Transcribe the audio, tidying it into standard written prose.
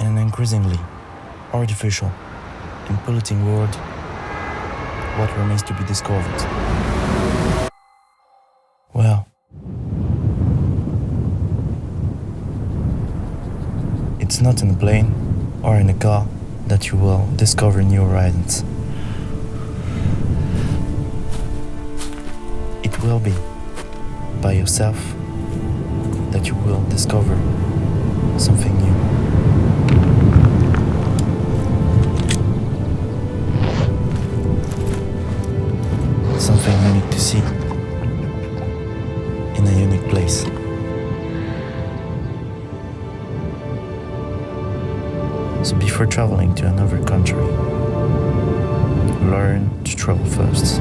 in an increasingly artificial and polluting world, what remains to be discovered? Well, it's not in a plane or in a car that you will discover new horizons. It will be by yourself that you will discover something new. Something unique to see in a unique place. So before traveling to another country, learn to travel first.